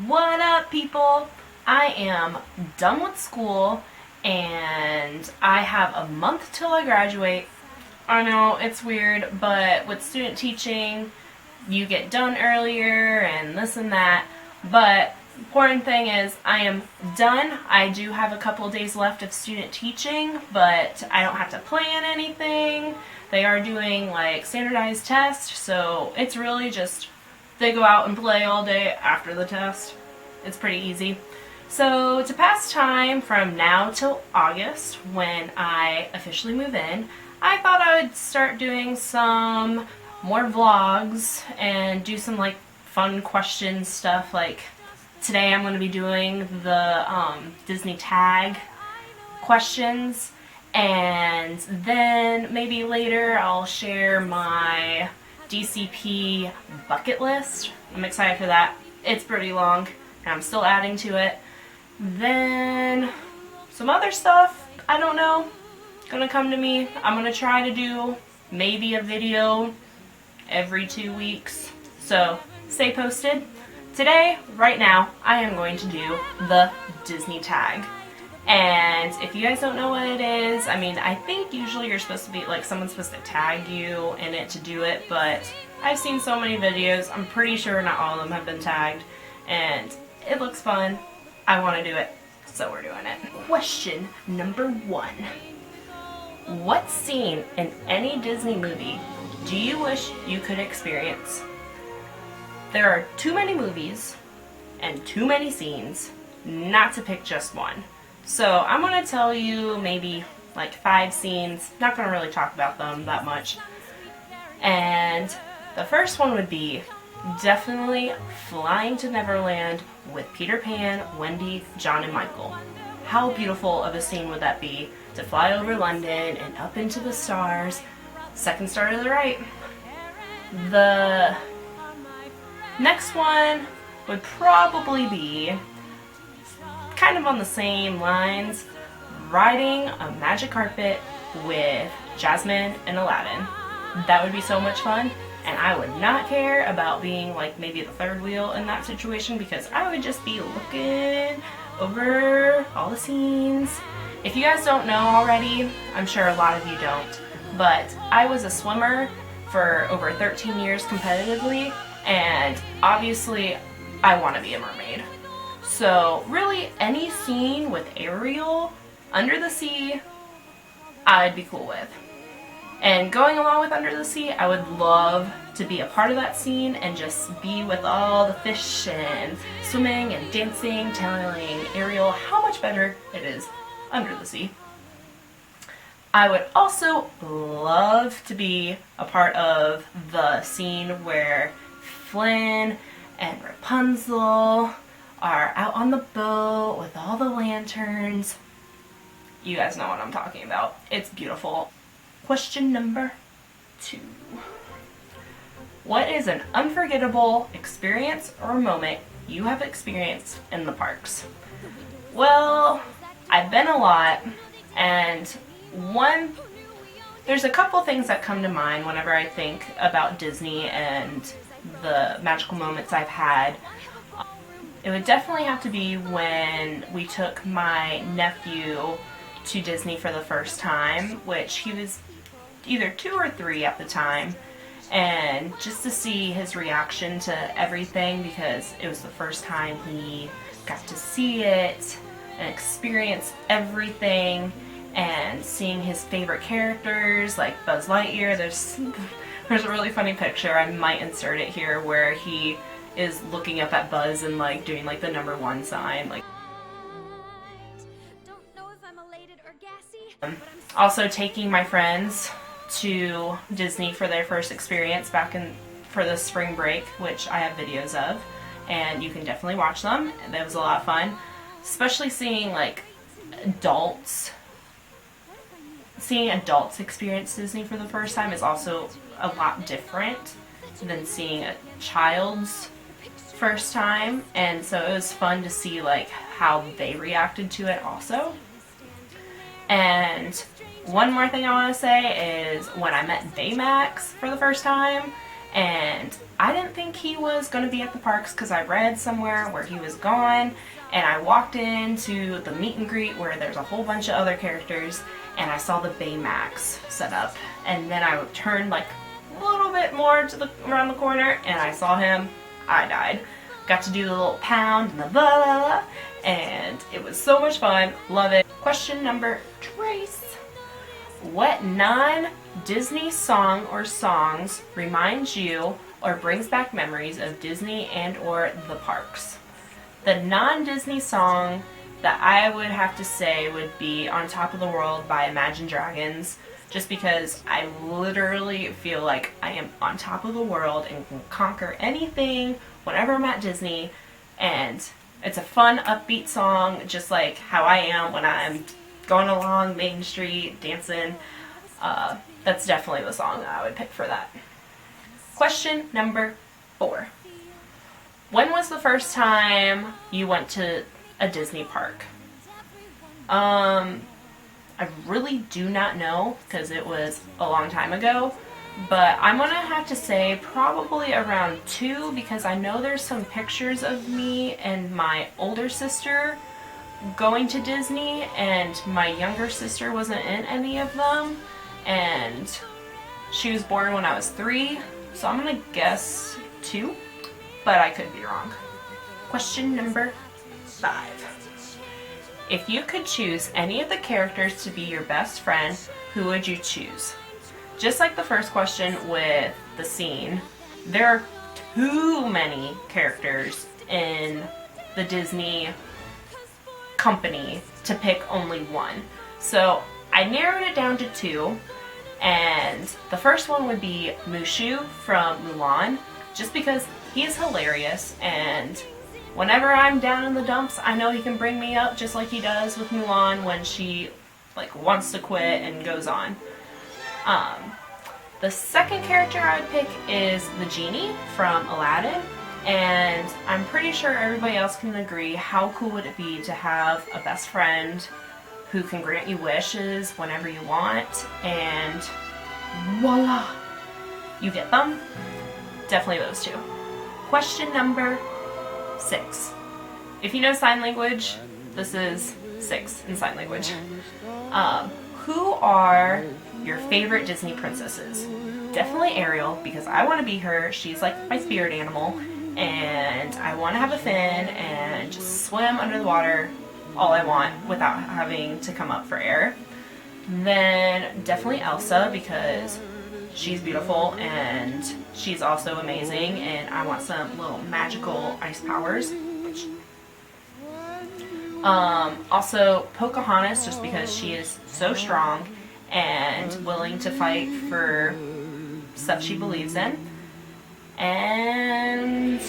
What up, people? I am done with school and I have a month till I graduate. I know it's weird, but with student teaching, you get done earlier and this and that. But important thing is I am done. I do have a couple days left of student teaching, but I don't have to plan anything. They are doing like standardized tests, so it's really just they go out and play all day after the test. It's pretty easy. So to pass time from now till August, when I officially move in, I thought I would start doing some more vlogs and do some like fun question stuff. Like today I'm going to be doing the Disney tag questions, and then maybe later I'll share my DCP bucket list. I'm excited for that. It's pretty long and I'm still adding to it. Then some other stuff, I don't know, gonna come to me. I'm gonna try to do maybe a video every 2 weeks, so stay posted. Today, right now, I am going to do the Disney tag. And if you guys don't know what it is, I mean, I think usually you're supposed to be, like, someone's supposed to tag you in it to do it, but I've seen so many videos, I'm pretty sure not all of them have been tagged, and it looks fun. I want to do it, so we're doing it. Question number 1. What scene in any Disney movie do you wish you could experience? There are too many movies and too many scenes not to pick just one. So I'm going to tell you maybe like 5 scenes. Not going to really talk about them that much. And the first one would be definitely Flying to Neverland with Peter Pan, Wendy, John, and Michael. How beautiful of a scene would that be to fly over London and up into the stars. Second star to the right. The next one would probably be kind of on the same lines, riding a magic carpet with Jasmine and Aladdin. That would be so much fun, and I would not care about being like maybe the third wheel in that situation, because I would just be looking over all the scenes. If you guys don't know already, I'm sure a lot of you don't, but I was a swimmer for over 13 years competitively, and obviously I want to be a mermaid. So really any scene with Ariel under the sea, I'd be cool with. And going along with Under the Sea, I would love to be a part of that scene and just be with all the fish and swimming and dancing, telling Ariel how much better it is under the sea. I would also love to be a part of the scene where Flynn and Rapunzel are out on the boat with all the lanterns. You guys know what I'm talking about. It's beautiful. Question number 2. What is an unforgettable experience or moment you have experienced in the parks? Well, I've been a lot, and there's a couple things that come to mind whenever I think about Disney and the magical moments I've had. It would definitely have to be when we took my nephew to Disney for the first time, which he was either 2 or 3 at the time, and just to see his reaction to everything, because it was the first time he got to see it and experience everything, and seeing his favorite characters like Buzz Lightyear. There's a really funny picture, I might insert it here, where he is looking up at Buzz and like doing like the number 1 sign, like. Also taking my friends to Disney for their first experience for the spring break, which I have videos of, and you can definitely watch them. That was a lot of fun, especially seeing like adults. Seeing adults experience Disney for the first time is also a lot different than seeing a child's first time, and so it was fun to see like how they reacted to it also. And one more thing I want to say is when I met Baymax for the first time, And I didn't think he was going to be at the parks because I read somewhere where he was gone, and I walked into the meet and greet where there's a whole bunch of other characters, and I saw the Baymax set up, and then I turned like a little bit more to around the corner, and I saw him. I died. Got to do the little pound and the blah blah blah, and it was so much fun. Love it. Question number Trace. What non-Disney song or songs reminds you or brings back memories of Disney and or the parks? The non-Disney song that I would have to say would be On Top of the World by Imagine Dragons, just because I literally feel like I am on top of the world and can conquer anything whenever I'm at Disney, and it's a fun, upbeat song, just like how I am when I'm going along Main Street, dancing. That's definitely the song that I would pick for that. Question number 4. When was the first time you went to a Disney park? I really do not know because it was a long time ago, but I'm gonna have to say probably around 2, because I know there's some pictures of me and my older sister going to Disney, and my younger sister wasn't in any of them, and she was born when I was 3, so I'm gonna guess 2, but I could be wrong. Question number 5. If you could choose any of the characters to be your best friend, who would you choose? Just like the first question with the scene, there are too many characters in the Disney company to pick only one. So I narrowed it down to 2, and the first one would be Mushu from Mulan, just because he is hilarious, and whenever I'm down in the dumps, I know he can bring me up just like he does with Mulan when she wants to quit and goes on. The second character I'd pick is the genie from Aladdin, and I'm pretty sure everybody else can agree how cool would it be to have a best friend who can grant you wishes whenever you want, and voila, you get them. Definitely those 2. Question number 6. If you know sign language, this is 6 in sign language. Who are your favorite Disney princesses? Definitely Ariel, because I want to be her. She's like my spirit animal, and I want to have a fin and just swim under the water all I want without having to come up for air. Then definitely Elsa, because she's beautiful and she's also amazing, and I want some little magical ice powers. Also Pocahontas, just because she is so strong and willing to fight for stuff she believes in. And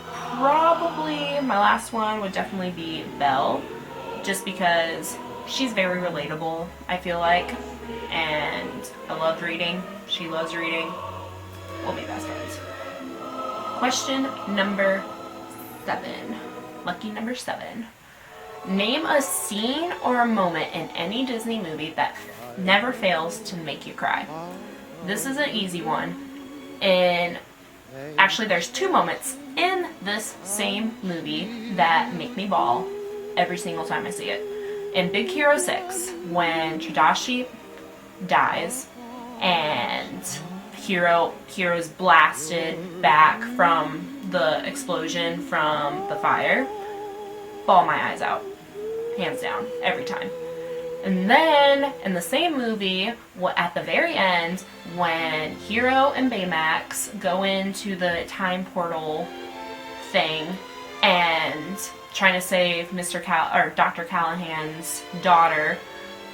probably my last one would definitely be Belle, just because she's very relatable, I feel like, and I loved reading. She loves reading. We'll be best friends. Question number 7. Lucky number 7. Name a scene or a moment in any Disney movie that never fails to make you cry. This is an easy one. And actually, there's 2 moments in this same movie that make me bawl every single time I see it. In Big Hero 6, when Tadashi dies and Hero's blasted back from the explosion from the fire, bawl my eyes out. Hands down, every time. And then, in the same movie, at the very end, when Hero and Baymax go into the time portal thing and trying to save Dr. Callahan's daughter,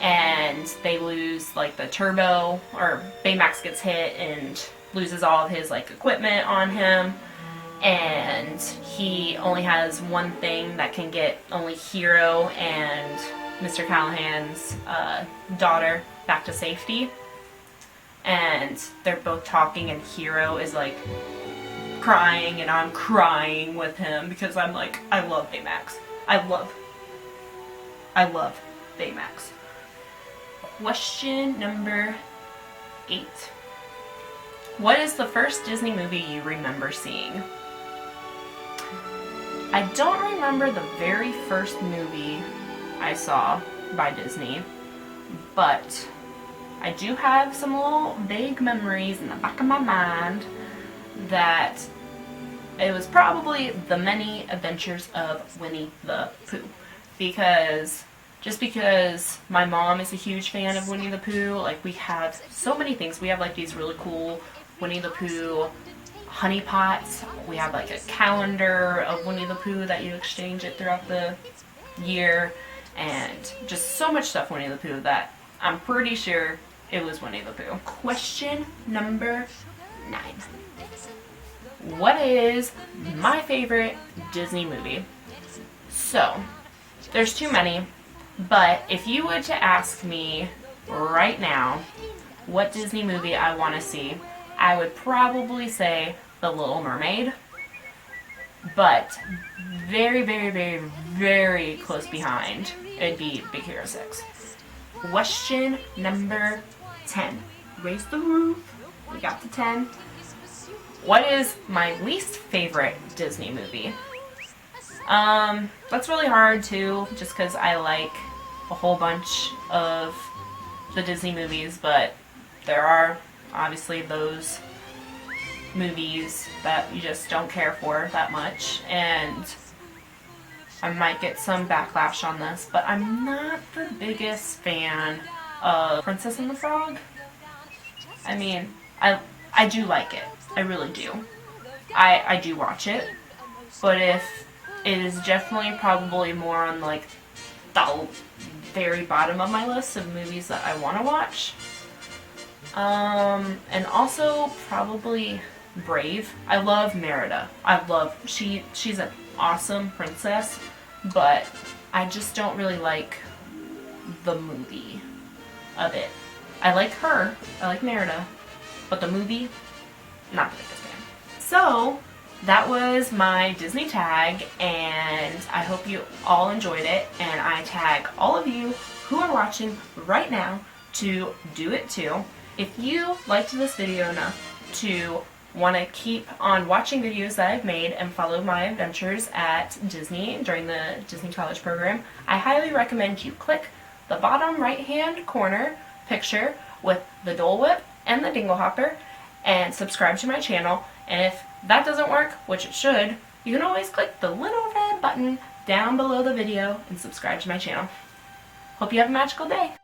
and they lose the turbo, or Baymax gets hit and loses all of his equipment on him, and he only has one thing that can get only Hero and Mr. Callahan's daughter back to safety, and they're both talking, and Hero is crying, and I'm crying with him because I'm I love Baymax. I love Baymax. Question number 8. What is the first Disney movie you remember seeing? I don't remember the very first movie I saw by Disney, but I do have some little vague memories in the back of my mind that it was probably The Many Adventures of Winnie the Pooh. Because my mom is a huge fan of Winnie the Pooh, like we have so many things. We have like these really cool Winnie the Pooh honey pots. We have like a calendar of Winnie the Pooh that you exchange it throughout the year, and just so much stuff Winnie the Pooh that I'm pretty sure it was Winnie the Pooh. Question number 9. What is my favorite Disney movie? So, there's too many, but if you were to ask me right now what Disney movie I want to see, I would probably say The Little Mermaid, but very, very, very, very close behind, it'd be Big Hero 6. Question number 10. Raise the roof. We got to 10. What is my least favorite Disney movie? That's really hard too, just because I like a whole bunch of the Disney movies, but there are obviously those movies that you just don't care for that much, and I might get some backlash on this, but I'm not the biggest fan of Princess and the Frog. I mean, I do like it. I really do. I do watch it, but if it is definitely probably more on like the very bottom of my list of movies that I want to watch. And also probably Brave. I love Merida. She's an awesome princess, but I just don't really like the movie of it. I like her. I like Merida, but the movie, not the biggest fan. So that was my Disney tag, and I hope you all enjoyed it, and I tag all of you who are watching right now to do it too. If you liked this video enough to want to keep on watching videos that I've made and follow my adventures at Disney during the Disney College program, I highly recommend you click the bottom right hand corner picture with the Dole Whip and the Dingle Hopper and subscribe to my channel. And if that doesn't work, which it should, you can always click the little red button down below the video and subscribe to my channel. Hope you have a magical day.